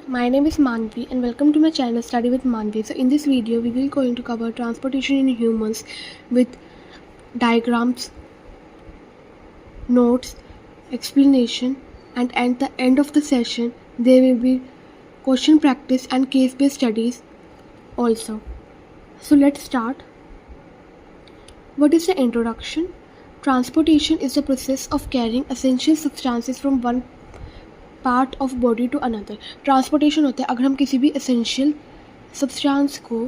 My name is Manvi and welcome to my channel Study with Manvi. So in this video we will going to cover transportation in humans with diagrams, notes, explanation, and at the end of the session there will be question practice and case-based studies also. So let's start. What is the introduction? Transportation is the process of carrying essential substances from one part of body to another. Transportation होता है अगर हम किसी भी essential substance को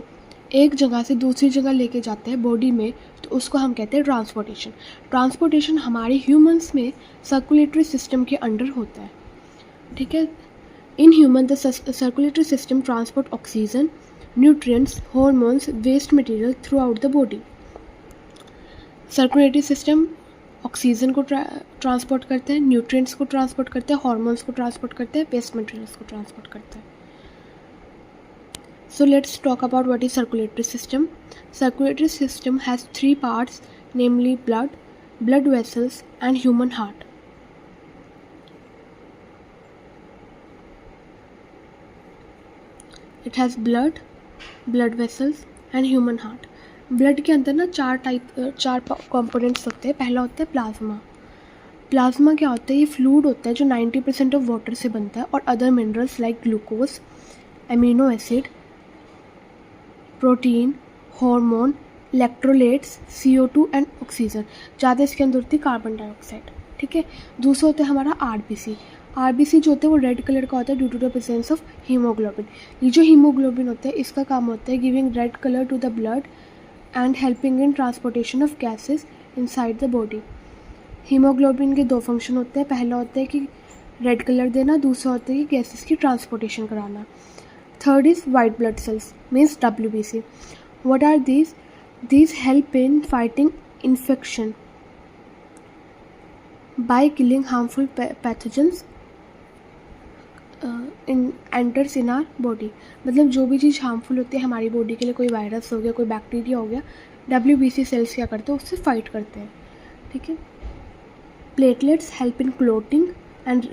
एक जगह से दूसरी जगह लेके जाते हैं बॉडी में, तो उसको हम कहते हैं ट्रांसपोर्टेशन. ट्रांसपोर्टेशन हमारे ह्यूमंस में सर्कुलेटरी सिस्टम के अंडर होता है. ठीक है. In human the circulatory system transport oxygen, nutrients, hormones, waste material throughout the body. Circulatory system oxygen को ट्रांसपोर्ट करते हैं, न्यूट्रिएंट्स को ट्रांसपोर्ट करते हैं, हार्मोन्स को ट्रांसपोर्ट करते हैं, वेस्ट मटेरियल्स को ट्रांसपोर्ट करते हैं. So let's talk about what is circulatory system. Circulatory system has 3 parts, namely blood vessels and human heart. It has blood vessels and human heart. Blood के अंदर ना चार कंपोनेंट्स होते हैं. पहला होता है प्लाज्मा. प्लाज्मा क्या होता है? ये फ्लूइड होता है जो 90% ऑफ वाटर से बनता है और other minerals like glucose, amino acid, protein, hormone, electrolytes, CO2 and oxygen. ज़्यादा इसके अंदर होती है कार्बन डाइऑक्साइड. ठीक है. दूसरा होता है हमारा आरबीसी जो होता है वो रेड कलर का होता है due to the presence of haemoglobin. ये जो हीमोग्लोबिन होता है इसका काम होता है giving red colour to the blood and helping in transportation of gases inside the body. Haemoglobin के 2 फंक्शन होते हैं. पहला होता है कि रेड कलर देना, दूसरा होता है कि गैसेस की ट्रांसपोर्टेशन कराना. Third is white blood cells means WBC. What are these? These help in fighting infection by killing harmful pathogens enters in our body. मतलब जो भी चीज़ हार्मफुल होती है हमारी बॉडी के लिए, कोई वायरस हो गया, कोई बैक्टीरिया हो गया, WBC सेल्स क्या करते हैं? उससे फाइट करते हैं. ठीक है. Platelets help in clotting and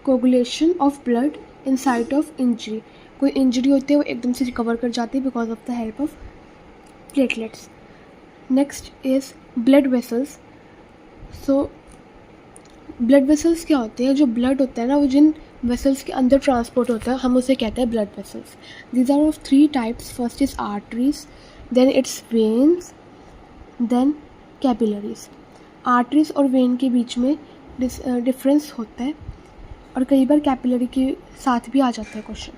coagulation of blood in site of injury. कोई इंजरी होती है वो एकदम से रिकवर कर जाती है because of the help of platelets. Next is blood vessels. So blood vessels क्या होते हैं? जो ब्लड होता है ना वो जिन वेसल्स के अंदर ट्रांसपोर्ट होता है हम उसे कहते हैं blood vessels. These are of 3 types. First is arteries, then it's veins, then capillaries. Arteries और वेन के बीच में डिफरेंस होता है और कई बार कैपिलरी के साथ भी आ जाता है क्वेश्चन.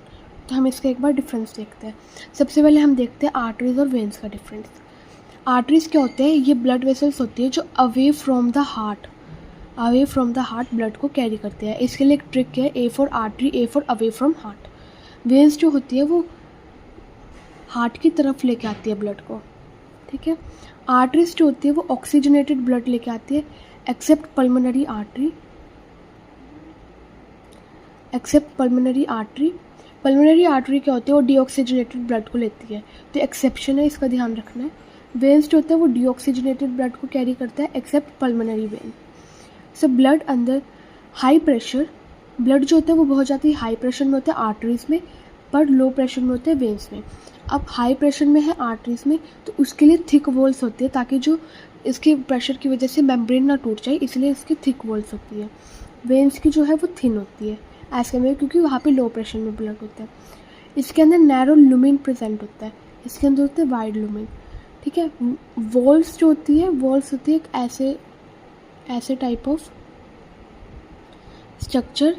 तो हम इसका एक बार डिफरेंस देखते हैं. सबसे पहले हम देखते हैं आर्टरीज और वेन्स का डिफरेंस. आर्टरीज क्या होते हैं? ये ब्लड वेसल्स होती है जो away from the heart blood को कैरी करते हैं. इसके लिए एक ट्रिक है, A for artery, A for away from heart. Veins जो होती है वो हार्ट की तरफ लेके आती है ब्लड को. ठीक है. आर्टरीज जो होती है वो ऑक्सीजनेटेड ब्लड लेके आती है accept pulmonary artery. Pulmonary artery क्या होती है? वो डीऑक्सीजनेटेड ब्लड को लेती है. तो एक्सेप्शन है, इसका ध्यान रखना है. वेन्स जो होता है वो डीऑक्सीजनेटेड ब्लड को कैरी करता है accept pulmonary vein. So blood अंदर हाई प्रेशर, ब्लड जो होता है वो बहुत ज़्यादा हाई प्रेशर में होता है आर्टरीज़ में, पर लो प्रेशर में होता है वेन्स में. अब हाई प्रेशर में है आर्टरीज़ में तो उसके लिए थिक वॉल्स होती है ताकि जो इसके प्रेशर की वजह से मेम्ब्रेन ना टूट जाए, इसलिए इसकी थिक वॉल्स होती है. वेन्स की जो है वो थिन होती है एज कम्पेयर, क्योंकि वहाँ पे लो प्रेशर में ब्लड होता है. इसके अंदर नैरो लुमेन प्रेजेंट होता है, इसके अंदर होता है वाइड लुमेन. ठीक है. वॉल्स जो होती है एक ऐसे type of structure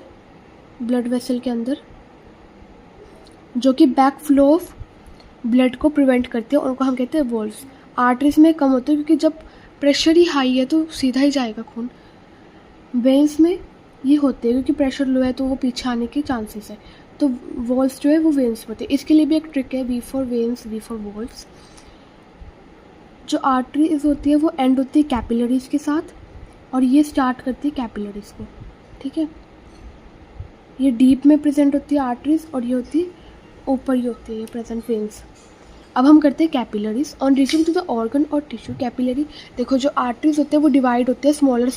blood vessel के अंदर जो कि बैक फ्लो ऑफ ब्लड को प्रिवेंट करते हैं, उनको हम कहते हैं वॉल्स. आर्टरीज में कम होते हैं क्योंकि जब प्रेशर ही हाई है तो सीधा ही जाएगा खून. वेन्स में ये होते हैं क्योंकि प्रेशर लो है तो वो पीछे आने के चांसेस है, तो वॉल्स जो है वो वेन्स होते हैं. इसके लिए भी एक ट्रिक है, V for veins, V for walls. जो आर्टरीज होती है वो एंड होती है कैपिलरीज के साथ और ये स्टार्ट करती है कैपिलरीज को. ठीक है. ये डीप में प्रेजेंट होती है आर्टरीज और ये होती है ऊपर ही होती है प्रेजेंट वेन्स. अब हम करते हैं capillaries. On reaching to the organ और टिश्यू. कैपिलरी देखो जो आर्टरीज होते हैं वो डिवाइड होते हैं स्मॉलर.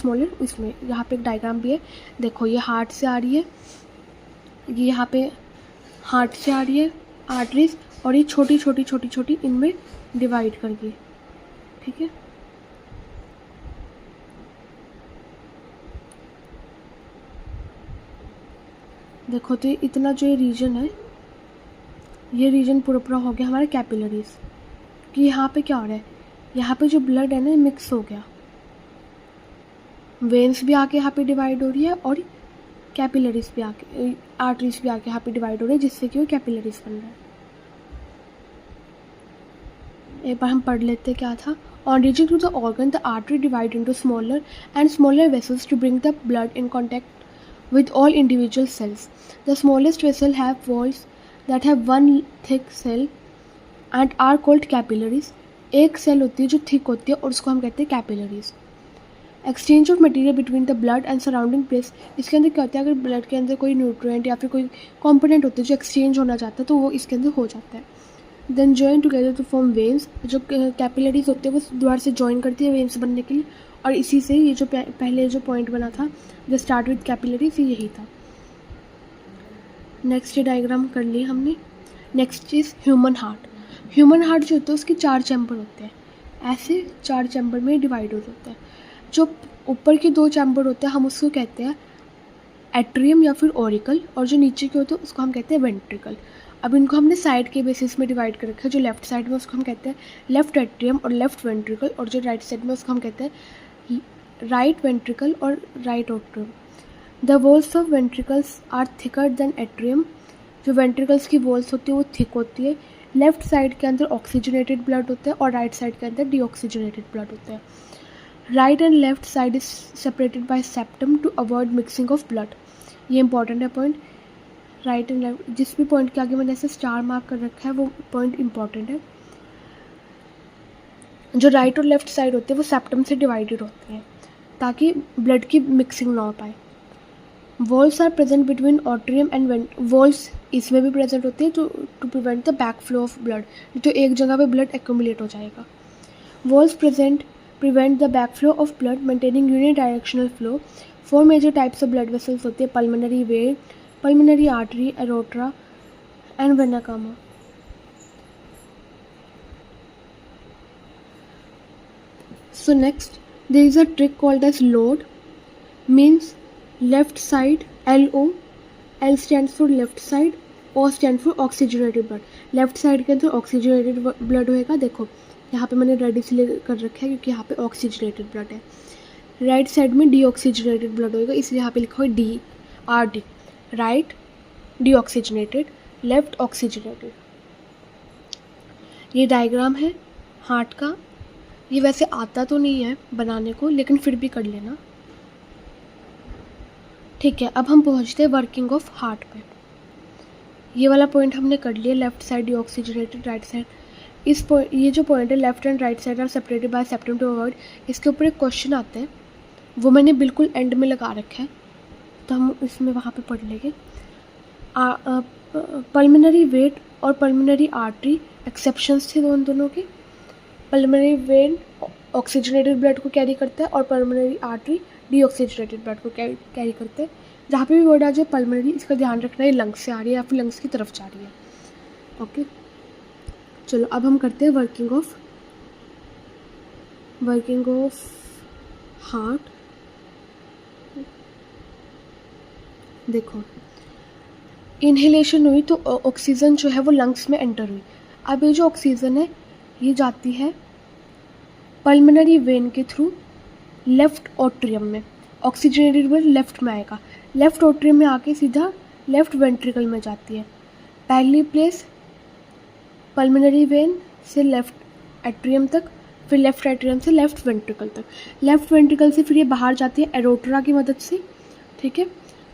इसमें यहाँ पे एक डायग्राम भी है, देखो ये हार्ट से आ रही है, ये यहाँ पे हार्ट से आ रही है आर्टरीज, और ये छोटी छोटी छोटी छोटी इनमें डिवाइड कर गई, ठीक है। देखो तो इतना जो ये रीजन है, ये रीजन पूरा पूरा हो गया हमारे कैपिलरीज। कि यहाँ पे क्या हो रहा है, यहाँ पे जो ब्लड है ना मिक्स हो गया, वेन्स भी आके यहाँ पे डिवाइड हो रही है और कैपिलरीज भी आके, आर्टरीज भी आके यहाँ पे डिवाइड हो रही है, जिससे कि वो कैपिलरीज बन रहा है। एक बार हम पढ़ लेते क्या था। On reaching to the organ the artery divide into smaller and smaller vessels to bring the blood in contact with all individual cells. The smallest vessel have walls that have one thick cell and are called capillaries. एक cell होती है जो thick होती है और उसको हम कहते हैं capillaries. Exchange of material between the blood and surrounding place, इसके अंदर क्या होता है, अगर ब्लड के अंदर कोई न्यूट्रिएंट या फिर कोई कॉम्पोनेंट होते हैं जो एक्सचेंज होना चाहता है तो वो इसके अंदर हो जाता है। Then join together to form veins, जो कैपिलरीज होते हैं वो द्वार से जॉइन करती है वेन्स बनने के लिए, और इसी से ये जो पहले जो पॉइंट बना था जो स्टार्ट विद कैपिलरीज, यही था। नेक्स्ट ये डायग्राम कर ली हमने। Next is human heart. Human heart जो होता है उसके 4 चैम्बर होते हैं, ऐसे 4 चैम्बर में डिवाइड हो जाता है। जो ऊपर के 2 चैम्बर होते हैं हम उसको कहते हैं एट्रियम या फिर ऑरिकल, और जो नीचे के होते हैं उसको हम कहते हैं वेंट्रिकल। अब इनको हमने साइड के बेसिस में डिवाइड कर रखा है। जो लेफ्ट साइड में उसको हम कहते हैं लेफ्ट एट्रियम और लेफ्ट वेंट्रिकल, और जो राइट साइड में उसको हम कहते हैं राइट वेंट्रिकल और right atrium. The walls of ventricles are thicker than atrium. जो वेंट्रिकल्स की वॉल्स होती है वो थिक होती है। लेफ्ट साइड के अंदर ऑक्सीजनेटेड ब्लड होता है और राइट साइड के अंदर डीऑक्सीजनेटेड ब्लड होता है। Right and left side is separated by septum to avoid mixing of blood. ये इंपॉर्टेंट है पॉइंट। राइट एंड लेफ्ट, जिस भी पॉइंट के आगे मैंने ऐसे स्टार मार्क कर रखा है वो पॉइंट इंपॉर्टेंट है। जो राइट और लेफ्ट साइड होते हैं वो सेप्टम से डिवाइडेड होते हैं ताकि ब्लड की मिक्सिंग ना हो पाए। Walls are present between atrium and walls इसमें भी प्रेजेंट होते हैं to prevent the back flow of blood, तो एक जगह पे ब्लड एक्यूमुलेट हो जाएगा। Walls prevent the backflow of blood, maintaining unidirectional flow. 4 major types of blood vessels होते हैं, pulmonary vein, pulmonary artery, aorta and vena cava. So next there is a trick called as load, means left side, LO, L stands for left side, O stands for oxygenated blood. Left side के अंदर oxygenated blood होएगा, देखो यहाँ पे मैंने red इसलिए कर रखा है क्योंकि यहाँ पे ऑक्सीजनेटेड ब्लड है। राइट साइड में डीऑक्सीजनेटेड ब्लड होएगा, इसलिए यहाँ पे लिखा हुआ है DRD, right deoxygenated, left oxygenated. ये डायग्राम है हार्ट का। ये वैसे आता तो नहीं है बनाने को, लेकिन फिर भी कर लेना, ठीक है। अब हम पहुँचते हैं वर्किंग ऑफ हार्ट पे। ये वाला पॉइंट हमने कर लिया, left side deoxygenated, right side. ये जो पॉइंट है left and right side are separated by septum to avoid, इसके ऊपर एक क्वेश्चन आता है, वो मैंने बिल्कुल एंड में लगा रखा है तो हम इसमें वहाँ पे पढ़ लेंगे। पल्मोनरी वेन और पल्मोनरी आर्टरी एक्सेप्शंस थे दोनों के। पल्मोनरी वेन ऑक्सीजनेटेड ब्लड को कैरी करता है और पल्मोनरी आर्टरी डीऑक्सीजनेटेड ब्लड को कैरी करते हैं। जहाँ पे भी वर्ड आ जाए पल्मोनरी, इसका ध्यान रखना है लंग्स से आ रही है या फिर लंग्स की तरफ जा रही है, ओके। चलो अब हम करते हैं वर्किंग ऑफ हार्ट। देखो इनहेलेशन हुई तो ऑक्सीजन जो है वो लंग्स में एंटर हुई। अब ये जो ऑक्सीजन है ये जाती है पल्मोनरी वेन के थ्रू लेफ्ट ऑट्रियम में, ऑक्सीजनेटेड ब्लड लेफ्ट में आएगा, लेफ्ट ऑट्रियम में आके सीधा लेफ्ट वेंट्रिकल में जाती है। पहली प्लेस पल्मोनरी वेन से लेफ्ट एट्रियम तक, फिर लेफ्ट एट्रियम से लेफ्ट वेंट्रिकल तक। लेफ्ट वेंट्रिकल से फिर ये बाहर जाती है एरोट्रा की मदद से, ठीक है,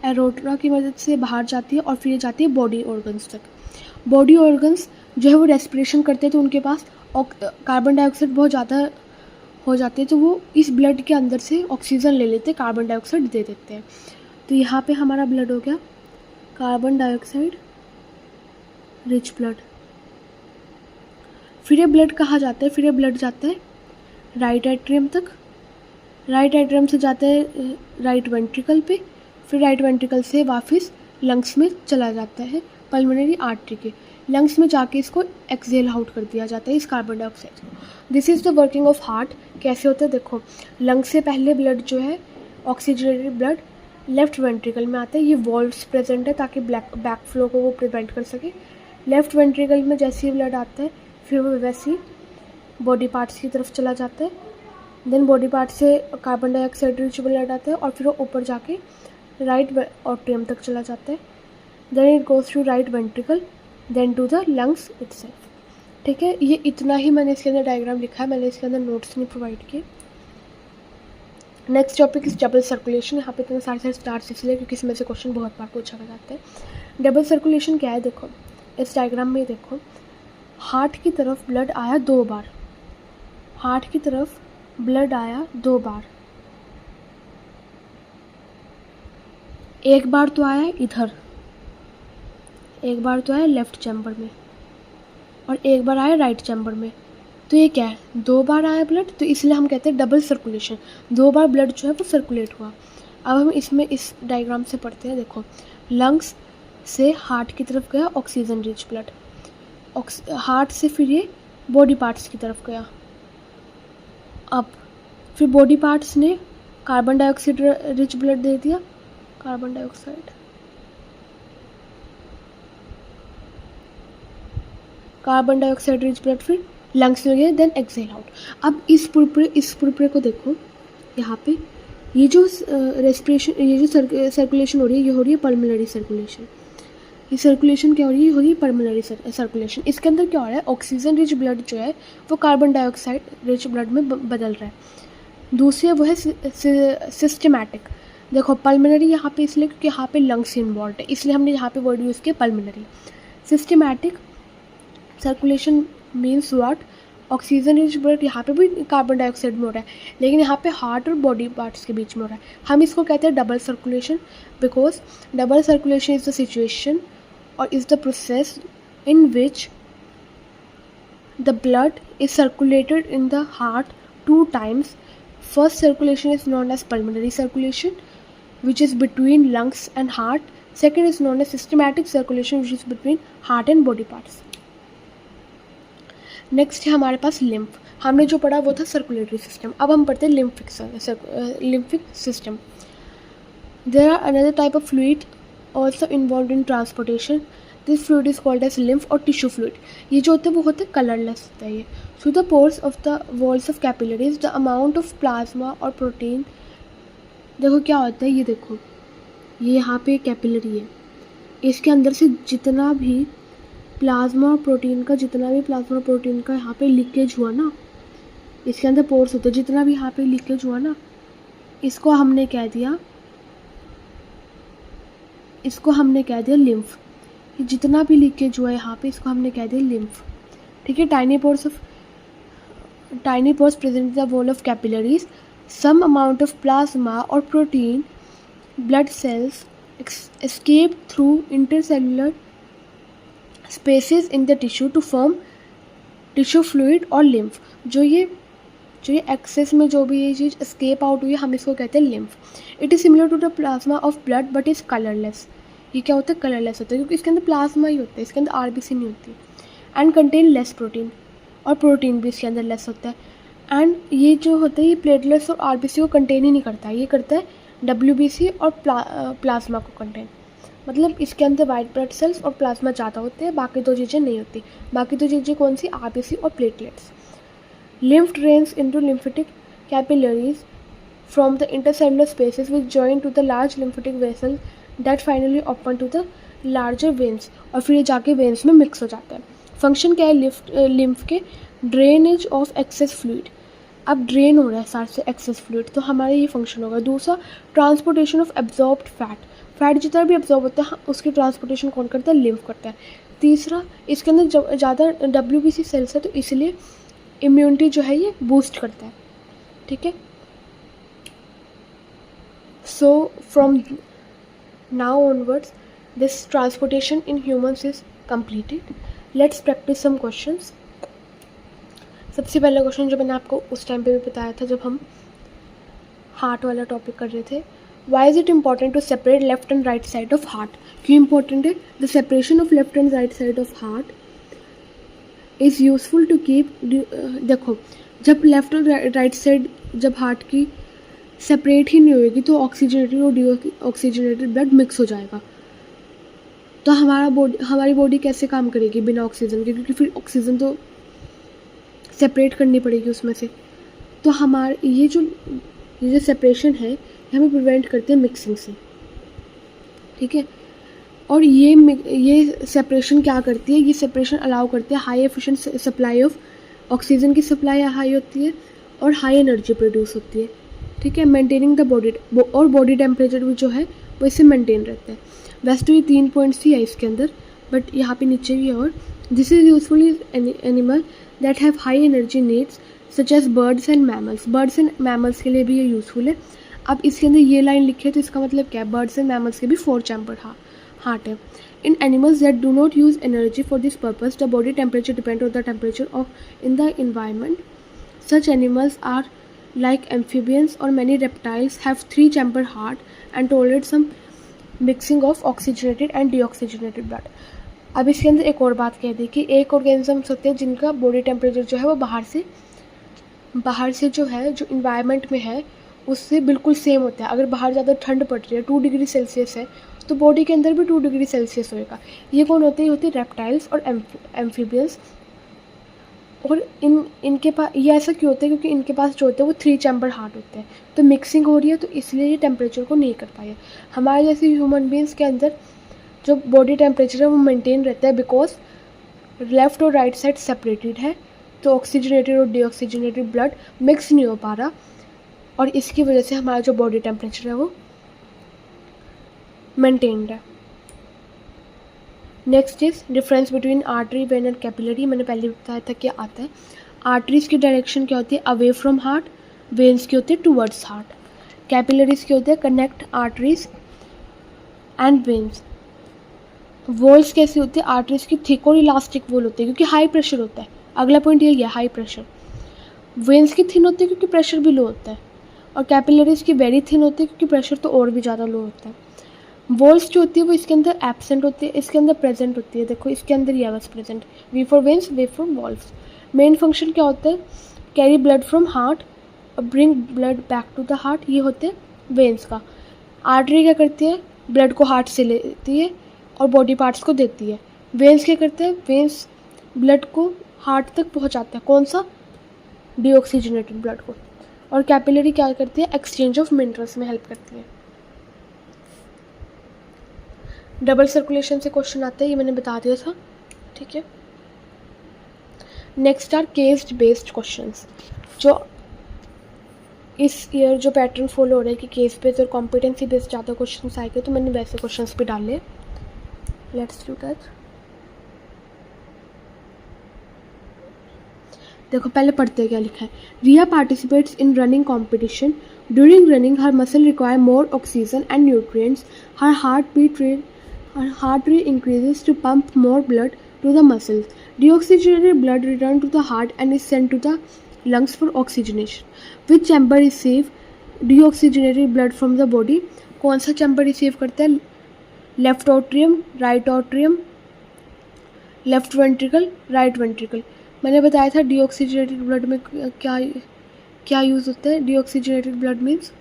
एरोट्रा की मदद से बाहर जाती है और फिर ये जाती है बॉडी ऑर्गन्स तक। बॉडी ऑर्गन्स जो है वो रेस्पिरेशन करते हैं तो उनके पास कार्बन डाइऑक्साइड बहुत ज़्यादा हो जाते हैं, तो वो इस ब्लड के अंदर से ऑक्सीजन ले लेते हैं, कार्बन डाइऑक्साइड दे देते हैं। तो यहाँ पे हमारा ब्लड हो गया कार्बन डाइऑक्साइड रिच ब्लड। फिर ये ब्लड कहाँ जाता है, फिर ये ब्लड जाता है राइट एट्रियम तक, राइट एट्रियम से जाता है राइट वेंट्रिकल पे, फिर राइट वेंट्रिकल से वापस लंग्स में चला जाता है पल्मोनरी आर्टरी के, लंग्स में जाके इसको एक्सहेल आउट कर दिया जाता है इस कार्बन डाइऑक्साइड को। This is the working of heart. कैसे होता है देखो, लंग्स से पहले ब्लड जो है ऑक्सीजनेटेड ब्लड लेफ्ट वेंट्रिकल में आता है, ये वॉल्व्स प्रेजेंट है ताकि बैक फ्लो को वो प्रिवेंट कर सके। लेफ्ट वेंट्रिकल में जैसे ही ब्लड आता है फिर वो वैसे ही बॉडी पार्ट्स की तरफ चला जाता है, देन बॉडी पार्ट से कार्बन डाइऑक्साइड रिच ब्लड आता है और फिर वो ऊपर जाके राइट ऑट्रियम तक चला जाता है, then it goes to right ventricle, then to the lungs itself. ठीक है, ये इतना ही मैंने इसके अंदर डायग्राम लिखा है, मैंने इसके अंदर नोट्स नहीं प्रोवाइड किए। Next topic is double circulation. यहाँ पे इतने सारे स्टार्स इसलिए क्योंकि इसमें से क्वेश्चन बहुत बार पूछा जाता है। डबल सर्कुलेशन क्या है, देखो इस डायग्राम में देखो, हार्ट की तरफ ब्लड आया 2 बार, हार्ट की तरफ ब्लड आया 2 बार, एक बार तो आया इधर, एक बार तो आया लेफ्ट चैम्बर में और एक बार आया राइट चैम्बर में। तो ये क्या है, 2 बार आया ब्लड, तो इसलिए हम कहते हैं डबल सर्कुलेशन, 2 बार ब्लड जो है वो सर्कुलेट हुआ। अब हम इसमें इस डायग्राम से पढ़ते हैं। देखो, लंग्स से हार्ट की तरफ गया ऑक्सीजन रिच ब्लड, हार्ट से फिर ये बॉडी पार्ट्स की तरफ गया, अब फिर बॉडी पार्ट्स ने कार्बन डाइऑक्साइड रिच ब्लड दे दिया, carbon dioxide, carbon dioxide rich blood फिर लंग्स में गया, देन एक्सहेल आउट। अब इस पुरपुरे को देखो, यहाँ पे ये जो रेस्पिरेशन, ये जो सर्कुलेशन हो रही है, ये हो रही है पल्मोनरी सर्कुलेशन। ये सर्कुलेशन क्या हो रही है, हो रही है पल्मोनरी सर्कुलेशन। इसके अंदर क्या हो रहा है, ऑक्सीजन रिच ब्लड जो है वो कार्बन डाइऑक्साइड रिच ब्लड में बदल रहा है। दूसरी वो है सिस्टमैटिक। देखो पल्मोनरी यहाँ पे इसलिए क्योंकि यहाँ पे लंग्स इन्वॉल्व है, इसलिए हमने यहाँ पे वर्ड यूज़ किया pulmonary. Systematic circulation means what, oxygen rich blood यहाँ पे भी कार्बन डाइऑक्साइड में हो रहा है, लेकिन यहाँ पे हार्ट और बॉडी पार्ट्स के बीच में हो रहा है। हम इसको कहते हैं double circulation, because double circulation is the situation or is the process in which the blood is circulated in the heart 2 times. First circulation is known as pulmonary circulation, which is between lungs and heart. Second is known as systematic circulation, which is between heart and body parts. Next है हमारे पास lymph. हमने जो पढ़ा वो था circulatory system, अब हम पढ़ते हैं lymphic system. There are another type of fluid also involve in transportation. This fluid is called as lymph or tissue fluid. ये जो होते हैं वो होते हैं कलरलेस होता है। ये through the pores of the walls of capillaries the amount of plasma और प्रोटीन। देखो क्या होता है, ये देखो, ये यहाँ पे कैपिलरी है, इसके अंदर से जितना भी प्लाज्मा और प्रोटीन का यहाँ पे लीकेज हुआ ना, इसके अंदर पोर्स होते हैं, जितना भी यहाँ पे लीकेज हुआ ना, इसको हमने कह दिया लिम्फ। जितना भी लीकेज हुआ है यहाँ पे, इसको हमने कह दिया लिम्फ। ठीक है, tiny pores present the wall of capillaries, some amount of plasma और protein blood cells escape through intercellular spaces in the tissue to form tissue fluid और lymph। जो ये एक्सेस में जो भी ये चीज़ escape out हुई है, हम इसको कहते हैं lymph। It is similar to the plasma of blood but is colorless। ये क्या होता है, कलरलेस होता है, क्योंकि इसके अंदर प्लाज्मा ही होता है, इसके अंदर RBC नहीं होती। एंड कंटेन लेस प्रोटीन, और प्रोटीन भी इसके अंदर लेस होता है। एंड ये जो होता है ये प्लेटलेट्स और RBC को कंटेन ही नहीं करता है, ये करता है WBC और प्लाज्मा को कंटेन। मतलब इसके अंदर वाइट ब्लड सेल्स और प्लाज्मा ज़्यादा होते हैं, बाकी 2 चीज़ें नहीं होती। बाकी 2 चीज़ें कौन सी, RBC और platelets. Lymph drains into lymphatic capillaries from the intercellular spaces which join to the large lymphatic vessel that finally open to the larger veins, और फिर ये जाके वेन्स में मिक्स हो जाता है। फंक्शन क्या है लिम्फ के, ड्रेनेज ऑफ एक्सेस फ्लूइड। अब ड्रेन हो रहा है सारे से एक्सेस फ्लूइड, तो हमारा ये फंक्शन होगा। दूसरा, ट्रांसपोर्टेशन ऑफ एब्जॉर्ब्ड फैट जितना भी एब्जॉर्ब होता है उसकी ट्रांसपोर्टेशन कौन करता है, लिम्फ करता है। तीसरा, इसके अंदर ज़्यादा WBC सेल्स है तो इसलिए इम्यूनिटी जो है ये बूस्ट करता है। ठीक है, so from now onwards this transportation in humans is completed. Let's practice some questions. सबसे पहला क्वेश्चन जो मैंने आपको उस टाइम पे भी बताया था जब हम हार्ट वाला टॉपिक कर रहे थे, why is it important to separate left and right side of heart. क्यों इम्पोर्टेंट है? The separation of left and right side of heart is useful to keep, देखो जब लेफ्ट और राइट साइड जब हार्ट की सेपरेट ही नहीं होगी तो ऑक्सीजनेटेड और डी ऑक्सीजनेटेड ब्लड मिक्स हो जाएगा, तो हमारी बॉडी कैसे काम करेगी बिना ऑक्सीजन के, क्योंकि फिर ऑक्सीजन तो सेपरेट करनी पड़ेगी उसमें से। तो ये जो सेपरेशन है ये हमें प्रिवेंट करते हैं मिक्सिंग से, ठीक है। और ये सेपरेशन क्या करती है? ये सेपरेशन अलाउ करती है high efficient supply of oxygen की सप्लाई हाई होती है और हाई एनर्जी प्रोड्यूस होती है, ठीक है। मेंटेनिंग द बॉडी, और बॉडी टेम्परेचर भी जो है वो इससे मेंटेन रहता है। वैसे तो ये 3 पॉइंट्स ही है इसके अंदर, बट यहाँ पे नीचे भी है। और this is useful is animal that have high energy needs such as birds and mammals. Birds and mammals के लिए भी ये यूजफुल है। अब इसके अंदर ये लाइन लिखी है तो इसका मतलब क्या है? बर्ड्स एंड मैमल्स के भी 4 चैम्बर्ड हार्ट है। In animals that do not use energy for this purpose the body temperature depend on the temperature of in the environment. Such animals are like amphibians or many reptiles have 3 chamber heart and tolerate some mixing of oxygenated and deoxygenated blood. अब इसके अंदर एक और बात कह दी कि एक organisms होते हैं जिनका बॉडी टेम्परेचर जो है वो बाहर से जो है जो इन्वायरमेंट में है उससे बिल्कुल सेम होता है। अगर बाहर ज़्यादा ठंड पड़ रही है 2 डिग्री सेल्सियस है तो बॉडी के अंदर भी 2 डिग्री सेल्सियस होएगा। ये कौन होते हैं? रेप्टाइल्स और एम्फीबियंस। और इनके पास ये ऐसा क्यों होता है? क्योंकि इनके पास जो होते हैं वो 3 चैम्बर हार्ट होते हैं, तो मिक्सिंग हो रही है तो इसलिए ये टेम्परेचर को नहीं कर पाए। हमारे जैसे ह्यूमन बींग्स के अंदर जो बॉडी टेम्परेचर है वो मेंटेन रहता है बिकॉज लेफ़्ट और राइट साइड सेपरेटेड है, तो ऑक्सीजनेटेड और डीऑक्सीजनेटेड ब्लड मिक्स नहीं हो पा रहा, और इसकी वजह से हमारा जो बॉडी टेम्परेचर है वो मेंटेन्ड है। Next is difference between artery, when and capillary. मैंने पहले बताया था क्या आता है। आर्टरीज की डायरेक्शन क्या होती है? Away from heart. वेन्स की होती है टूवर्ड्स हार्ट। कैपिलरीज की होते हैं connect arteries and veins. Walls कैसी होती है? आर्टरीज की थिक और इलास्टिक वॉल होती है क्योंकि हाई प्रेशर होता है। अगला पॉइंट यही है, हाई प्रेशर। वेन्स की थिन होती है क्योंकि प्रेशर भी लो होता है, और कैपिलरीज की वेरी थिन होती है क्योंकि प्रेशर तो और भी ज़्यादा लो होता है। वॉल्स जो होती है वो इसके अंदर एब्सेंट होती है, इसके अंदर प्रेजेंट होती है। देखो इसके अंदर ये बस present. V for veins, way for walls. Main function क्या होता है? कैरी ब्लड फ्रॉम हार्ट और bring blood back to the heart, ये होते हैं वेन्स का। आर्टरी क्या करती है? ब्लड को हार्ट से लेती है और बॉडी पार्ट्स को देती है। वेन्स क्या करते हैं? वेन्स ब्लड को हार्ट तक पहुँचाते हैं। कौन सा? डीऑक्सीजनेटेड ब्लड को। और कैपिलरी क्या करती है? एक्सचेंज ऑफ मिनरल्स में हेल्प करती है। डबल सर्कुलेशन से क्वेश्चन आता है, ये मैंने बता दिया था, ठीक है। Next are case based questions. जो इस ईयर जो पैटर्न फॉलो हो रहा है कि केस बेस्ड और कॉम्पिटेंसी बेस्ड ज़्यादा क्वेश्चंस आएंगे, तो मैंने वैसे क्वेश्चंस भी डाले। Let's do that. देखो पहले पढ़ते क्या लिखा है। Riya participates in running competition. During running her muscle require more oxygen and nutrients. Her heart rate increases to pump more blood to the muscles. Deoxygenated blood returns to the heart and is sent to the lungs for oxygenation. Which chamber receive deoxygenated blood from the body? कौन सा chamber receive करता है? Left atrium, right atrium, left ventricle, right ventricle. मैंने बताया था deoxygenated blood में क्या use होता है। Deoxygenated blood means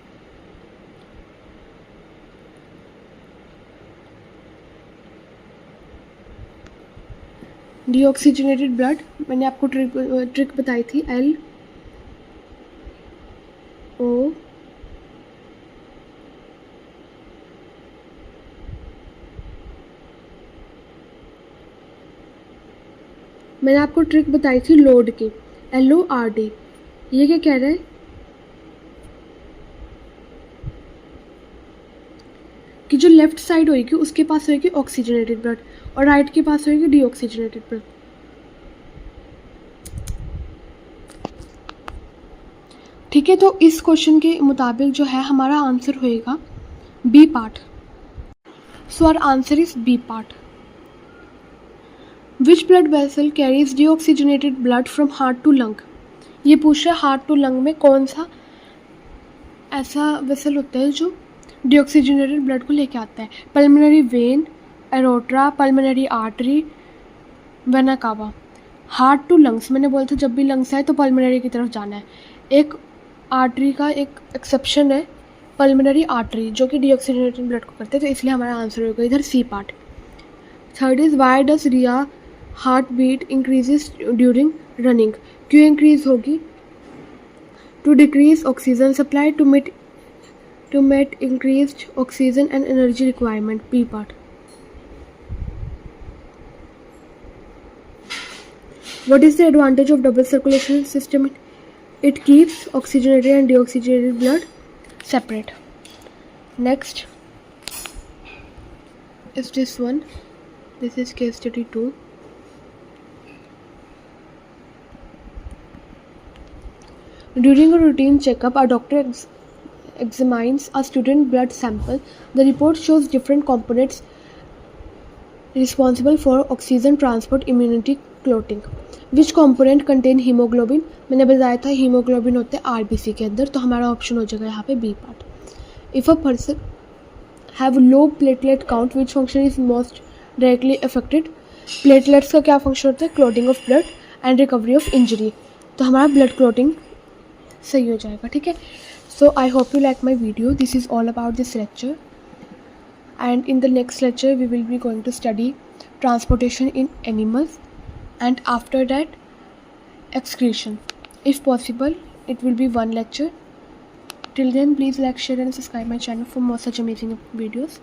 deoxygenated blood, मैंने आपको ट्रिक बताई थी। LO मैंने आपको ट्रिक बताई थी लोड की, LORD। ये क्या कह रहा है कि जो लेफ्ट साइड होगी उसके पास होगी ऑक्सीजनेटेड ब्लड और राइट के पास होगी डीऑक्सीजनेटेड ब्लड। ठीक है, तो इस क्वेश्चन के मुताबिक जो है हमारा आंसर होएगा B part. So our answer is B part. Which blood vessel carries deoxygenated blood from heart to lung. ये पूछ रहा है हार्ट टू लंग में कौन सा ऐसा वेसल होता है जो डीऑक्सीजनेटेड ब्लड को लेके आता है। Pulmonary vein, aorta, pulmonary artery, vena cava. Heart to lungs, मैंने बोला था जब भी लंग्स आए तो पल्मोनरी की तरफ जाना है। एक आर्टरी का एक एक्सेप्शन है, पल्मोनरी आर्टरी, जो कि डीऑक्सीजनेटेड ब्लड को करते हैं, तो इसलिए हमारा आंसर होगा इधर C part. Third is why does रिया heart beat increases during running, क्यों इंक्रीज होगी? To decrease oxygen supply, to meet increased oxygen and energy requirement, B part. What is the advantage of double circulation system? It keeps oxygenated and deoxygenated blood separate. Next is this one. This is case study 2. During a routine checkup, a doctor examines a student blood sample. The report shows different components responsible for oxygen transport, immunity, clotting. Which component contain hemoglobin? मैंने बताया था haemoglobin होते हैं RBC के अंदर, तो हमारा option हो जाएगा यहाँ पे B part. If a person have low platelet count, which function is most directly affected? Platelets का क्या फंक्शन होता है? Clotting of blood and recovery of injury, तो हमारा ब्लड क्लोटिंग सही हो जाएगा, ठीक है। So I hope you like my video. This is all about this lecture, and in the next lecture we will be going to study transportation in animals, and after that excretion. If possible, it will be one lecture. Till then, please like, share and subscribe my channel for more such amazing videos.